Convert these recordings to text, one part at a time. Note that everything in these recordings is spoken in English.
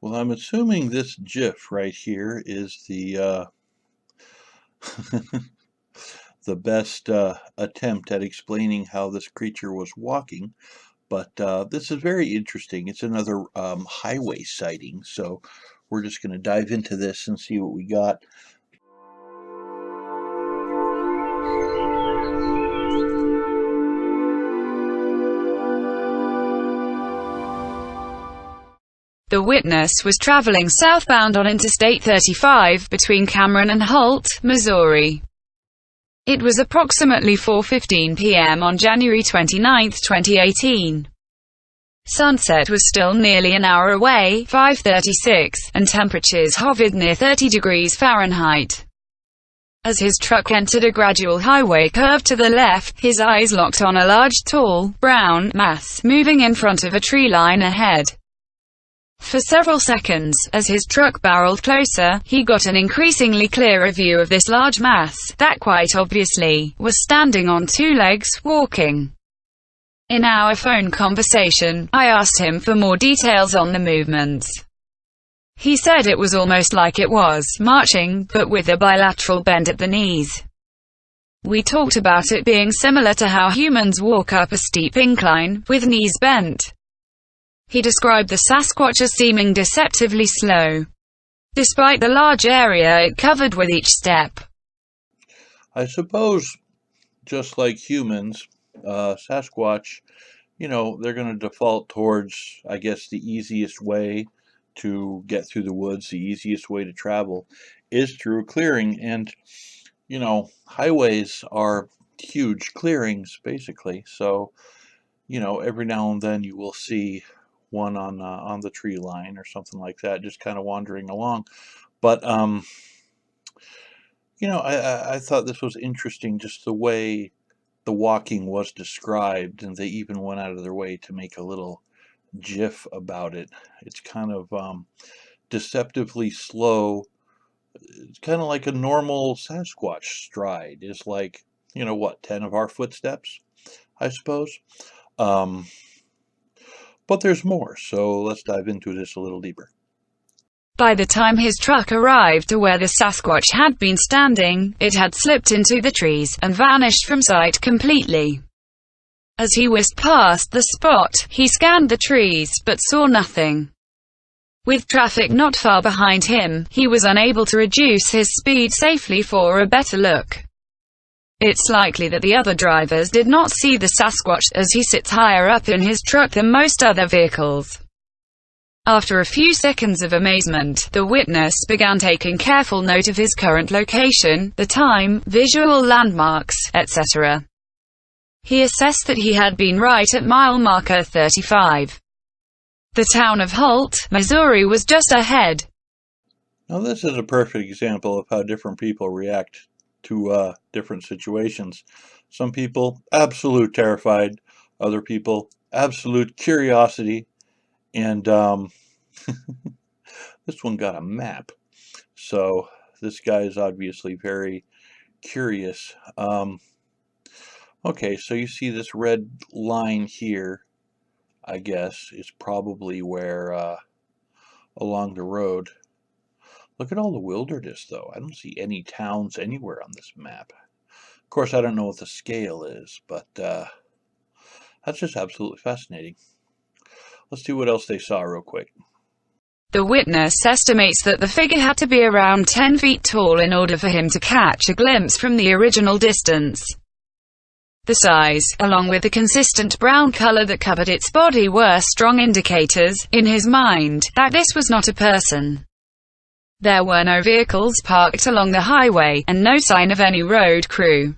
Well, I'm assuming this GIF right here is the the best attempt at explaining how this creature was walking, but this is very interesting. It's another highway sighting, so we're just going to dive into this and see what we got. The witness was traveling southbound on Interstate 35 between Cameron and Holt, Missouri. It was approximately 4:15 p.m. on January 29, 2018. Sunset was still nearly an hour away, 5:36, and temperatures hovered near 30 degrees Fahrenheit. As his truck entered a gradual highway curve to the left, his eyes locked on a large, tall, brown mass moving in front of a tree line ahead. For several seconds, as his truck barreled closer, he got an increasingly clearer view of this large mass, that quite obviously, was standing on two legs, walking. In our phone conversation, I asked him for more details on the movements. He said it was almost like it was marching, but with a bilateral bend at the knees. We talked about it being similar to how humans walk up a steep incline, with knees bent. He described the Sasquatch as seeming deceptively slow, despite the large area it covered with each step. I suppose, just like humans, Sasquatch, they're going to default towards, I guess, the easiest way to get through the woods, the easiest way to travel is through a clearing. And, highways are huge clearings, basically. So, every now and then you will see one on the tree line or something like that, just kind of wandering along. But, I thought this was interesting, just the way the walking was described, and they even went out of their way to make a little GIF about it. It's kind of deceptively slow. It's kind of like a normal Sasquatch stride. It's like, 10 of our footsteps, I suppose. But there's more, so let's dive into this a little deeper. By the time his truck arrived to where the Sasquatch had been standing, it had slipped into the trees and vanished from sight completely. As he whisked past the spot, he scanned the trees, but saw nothing. With traffic not far behind him, he was unable to reduce his speed safely for a better look. It's likely that the other drivers did not see the Sasquatch, as he sits higher up in his truck than most other vehicles. After a few seconds of amazement, the witness began taking careful note of his current location, the time, visual landmarks, etc. He assessed that he had been right at mile marker 35. The town of Holt, Missouri was just ahead. Now this is a perfect example of how different people react to different situations. Some people, absolute terrified. Other people, absolute curiosity. And this one got a map. So this guy is obviously very curious. Okay, so you see this red line here, I guess, is probably where, along the road. Look at all the wilderness, though. I don't see any towns anywhere on this map. Of course, I don't know what the scale is, but that's just absolutely fascinating. Let's see what else they saw real quick. The witness estimates that the figure had to be around 10 feet tall in order for him to catch a glimpse from the original distance. The size, along with the consistent brown color that covered its body, were strong indicators, in his mind, that this was not a person. There were no vehicles parked along the highway, and no sign of any road crew.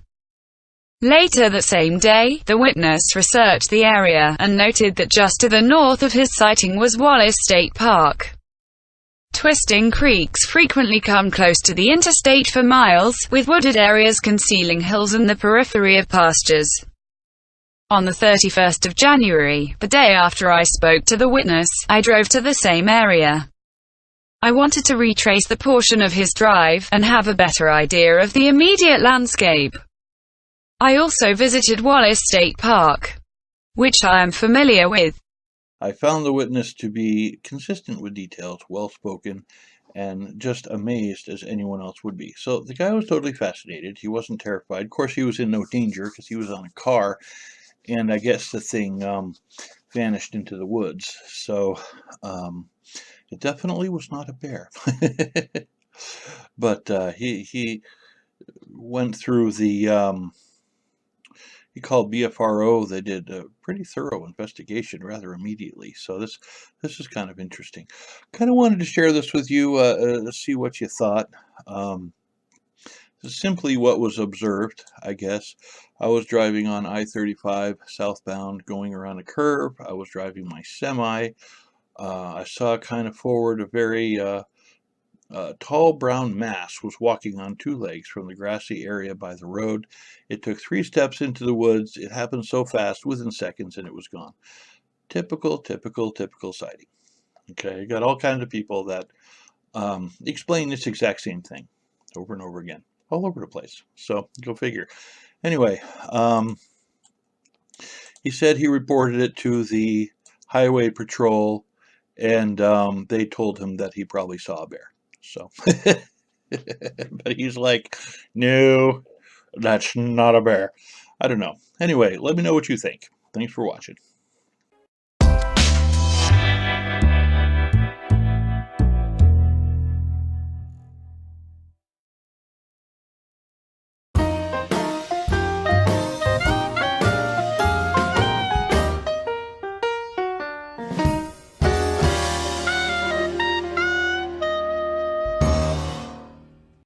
Later that same day, the witness researched the area, and noted that just to the north of his sighting was Wallace State Park. Twisting creeks frequently come close to the interstate for miles, with wooded areas concealing hills and the periphery of pastures. On the 31st of January, the day after I spoke to the witness, I drove to the same area. I wanted to retrace the portion of his drive, and have a better idea of the immediate landscape. I also visited Wallace State Park, which I am familiar with. I found the witness to be consistent with details, well-spoken, and just amazed as anyone else would be. So the guy was totally fascinated. He wasn't terrified. Of course, he was in no danger because he was on a car, and I guess the thing vanished into the woods. So it definitely was not a bear. But he went through the he called BFRO. They did a pretty thorough investigation rather immediately. So this is kind of interesting. Kind of wanted to share this with you, see what you thought. Simply what was observed, I guess. I was driving on I-35 southbound, going around a curve. I was driving my semi. I saw kind of forward a very tall brown mass was walking on two legs from the grassy area by the road. It took 3 steps into the woods. It happened so fast, within seconds, and it was gone. Typical sighting. Okay, you got all kinds of people that explain this exact same thing over and over again, all over the place. So go figure. Anyway, he said he reported it to the highway patrol, and they told him that he probably saw a bear. So, but he's like, no, that's not a bear. I don't know. Anyway, let me know what you think. Thanks for watching.